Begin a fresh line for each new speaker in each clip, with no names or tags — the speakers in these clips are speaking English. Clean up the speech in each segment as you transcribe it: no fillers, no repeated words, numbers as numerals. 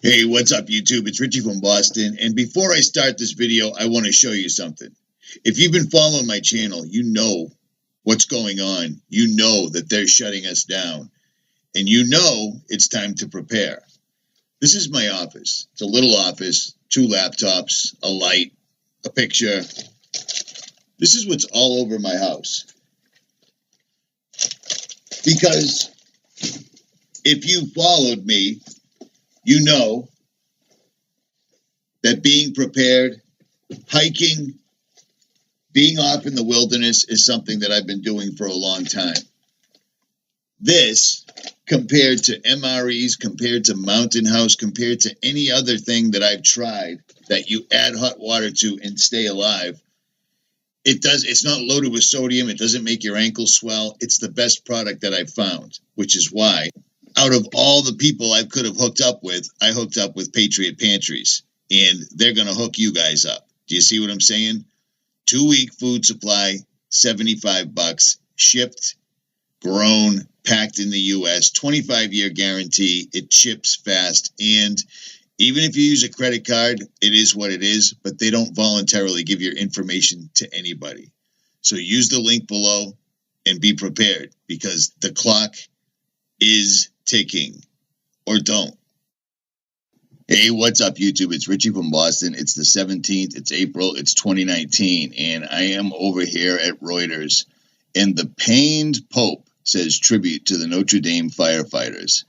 Hey, what's up, YouTube? It's Richie from Boston, and before I start this video, I want to show you something. If you've been following my channel, you know what's going on. You know that they're shutting us down, and you know it's time to prepare. This is my office. It's a little office, 2 laptops, a light, a picture. This is what's all over my house. Because if you followed me, you know that being prepared, hiking, being off in the wilderness is something that I've been doing for a long time. This, compared to MREs, compared to Mountain House, compared to any other thing that I've tried that you add hot water to and stay alive, it's not loaded with sodium. It doesn't make your ankles swell. It's the best product that I've found, which is why out of all the people I could have hooked up with, I hooked up with Patriot Pantries, and they're going to hook you guys up. Do you see what I'm saying? 2-week food supply, $75, shipped, grown, packed in the U.S., 25-year guarantee. It ships fast, and even if you use a credit card, it is what it is, but they don't voluntarily give your information to anybody. So use the link below and be prepared, because the clock is ticking, or don't. Hey, what's up, YouTube? It's Richie from Boston. It's the 17th. It's April. It's 2019, and I am over here at Reuters, and the pained Pope says tribute to the Notre Dame firefighters.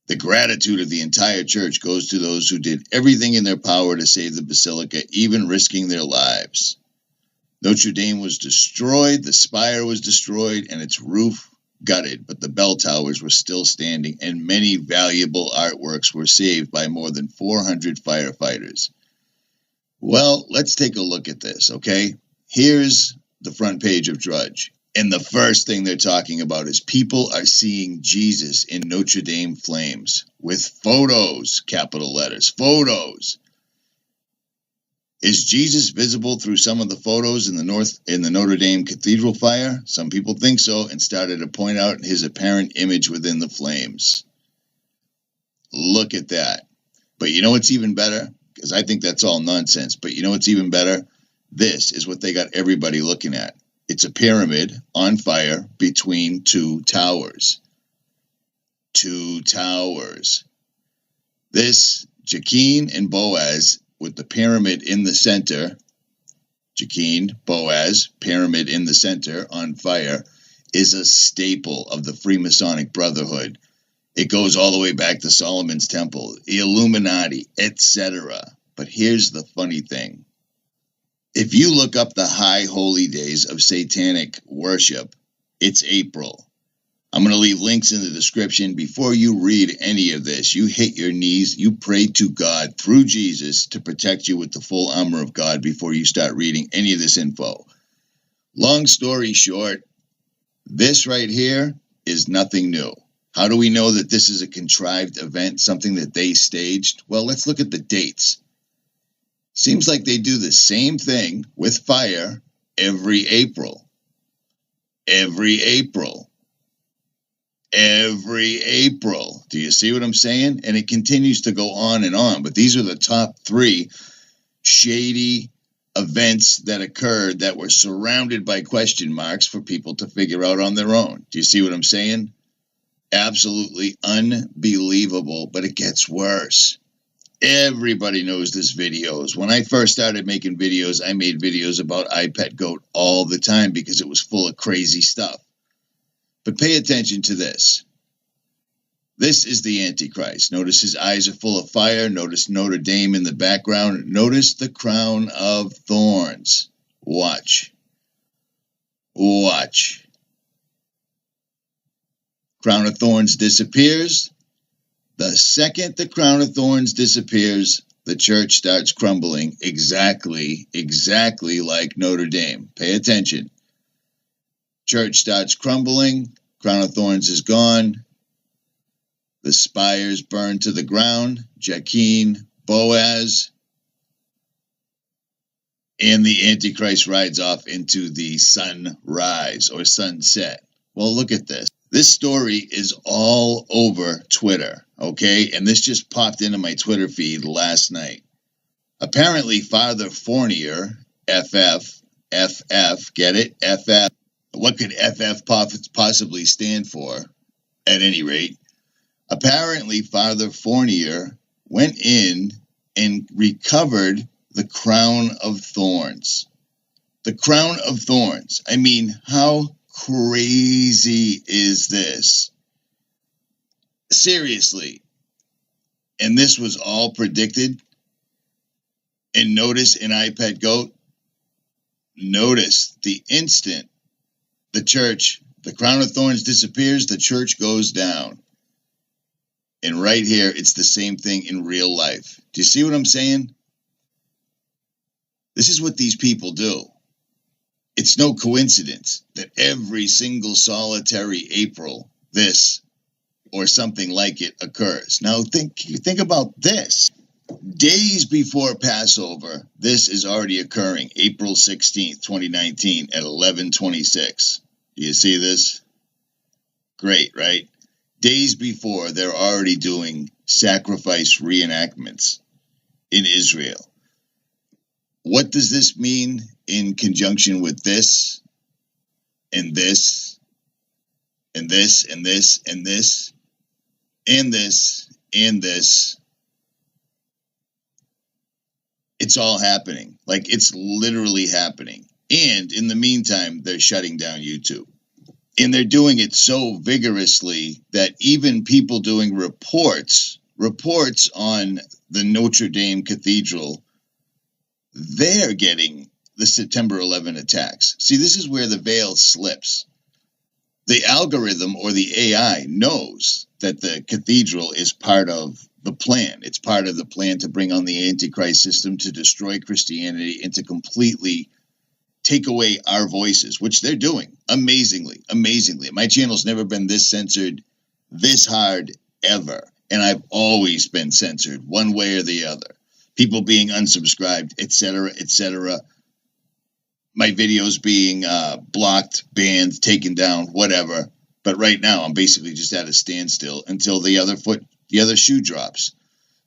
The gratitude of the entire church goes to those who did everything in their power to save the basilica, even risking their lives. Notre Dame was destroyed, the spire was destroyed, and its roof gutted, but the bell towers were still standing, and many valuable artworks were saved by more than 400 firefighters. Well, let's take a look at this, okay? Here's the front page of Drudge, and the first thing they're talking about is people are seeing Jesus in Notre Dame flames with photos, capital letters, photos. Is Jesus visible through some of the photos in the Notre Dame Cathedral fire? Some people think so, and started to point out his apparent image within the flames. Look at that. But you know what's even better? Because I think that's all nonsense. But you know what's even better? This is what they got everybody looking at. It's a pyramid on fire between 2 towers. 2 towers. This, 𝗦𝗵𝗿𝗶, with the pyramid in the center, 𝗦𝗵𝗿𝗶, pyramid in the center on fire, is a staple of the Freemasonic Brotherhood. It goes all the way back to Solomon's Temple, the Illuminati, etc. But here's the funny thing. If you look up the high holy days of satanic worship, it's April. I'm going to leave links in the description. Before you read any of this, you hit your knees, you pray to God through Jesus to protect you with the full armor of God before you start reading any of this info. Long story short, this right here is nothing new. How do we know that this is a contrived event, something that they staged? Well, let's look at the dates. Seems like they do the same thing with fire every April. Every April. Every April. Do you see what I'm saying? And it continues to go on and on. But these are the top 3 shady events that occurred that were surrounded by question marks for people to figure out on their own. Do you see what I'm saying? Absolutely unbelievable, but it gets worse. Everybody knows this videos. When I first started making videos, I made videos about 𝗦𝗵𝗿𝗶 all the time because it was full of crazy stuff. But pay attention to this. This is the Antichrist. Notice his eyes are full of fire. Notice Notre Dame in the background. Notice the crown of thorns. Watch. Watch. Crown of thorns disappears. The second the crown of thorns disappears, the church starts crumbling exactly like Notre Dame. Pay attention. Church starts crumbling. Crown of thorns is gone. The spires burn to the ground. 𝗦𝗵𝗿𝗶. And the Antichrist rides off into the sunrise or sunset. Well, look at this. This story is all over Twitter, okay? And this just popped into my Twitter feed last night. Apparently, Father 𝗦𝗵𝗿𝗶, FF, get it? FF. What could FF possibly stand for, at any rate? Apparently, Father 𝗦𝗵𝗿𝗶 went in and recovered the crown of thorns. The crown of thorns. I mean, how crazy is this? Seriously. And this was all predicted. And notice in 𝗦𝗵𝗿𝗶𝗹, notice the instant the church, the crown of thorns disappears, the church goes down. And right here, it's the same thing in real life. Do you see what I'm saying? This is what these people do. It's no coincidence that every single solitary April, this or something like it occurs. Now think about this. Days before Passover, this is already occurring, April 16th, 2019 at 11:26. Do you see this? Great, right? Days before, they're already doing sacrifice reenactments in Israel. What does this mean in conjunction with this, and this, and this, and this, and this, and this, and this? It's all happening. Like, it's literally happening. And in the meantime, they're shutting down YouTube. And they're doing it so vigorously that even people doing reports on the Notre Dame Cathedral, they're getting the September 11 attacks. See, this is where the veil slips. The algorithm or the AI knows that the cathedral is part of the plan. It's part of the plan to bring on the Antichrist system, to destroy Christianity, and to completely take away our voices, which they're doing amazingly. My channel's never been this censored, this hard, ever. And I've always been censored one way or the other. People being unsubscribed, etc., etc. My videos being blocked, banned, taken down, whatever. But right now, I'm basically just at a standstill until the other shoe drops.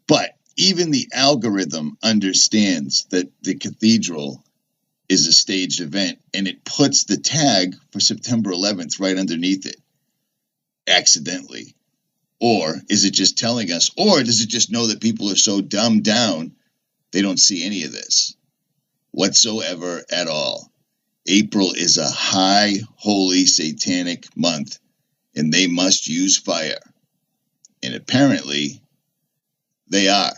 But even the algorithm understands that the cathedral is a staged event, and it puts the tag for September 11th right underneath it, accidentally. Or is it just telling us, or does it just know that people are so dumbed down they don't see any of this whatsoever at all? April is a high, holy, satanic month, and they must use fire. And apparently, they are.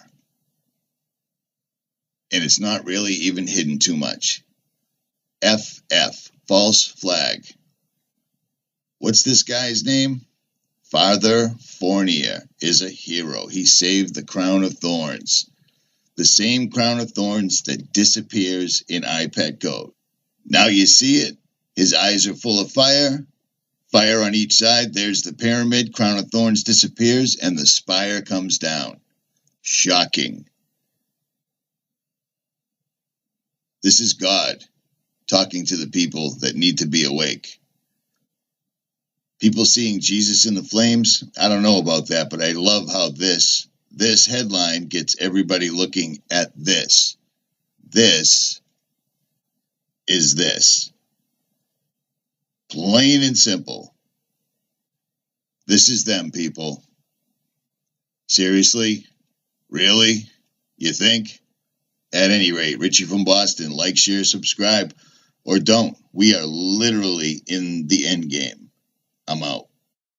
And it's not really even hidden too much. FF, false flag. What's this guy's name? Father 𝗦𝗵𝗿𝗶 is a hero. He saved the crown of thorns. The same crown of thorns that disappears in 𝗦𝗵𝗿𝗶𝗹. Now you see it. His eyes are full of fire. Fire on each side. There's the pyramid. Crown of thorns disappears, and the spire comes down. Shocking. This is God talking to the people that need to be awake. People seeing Jesus in the flames, I don't know about that, but I love how this headline gets everybody looking at this. This is this. Plain and simple. This is them, people. Seriously? Really? You think? At any rate, Richie from Boston, like, share, subscribe, or don't. We are literally in the end game. I'm out.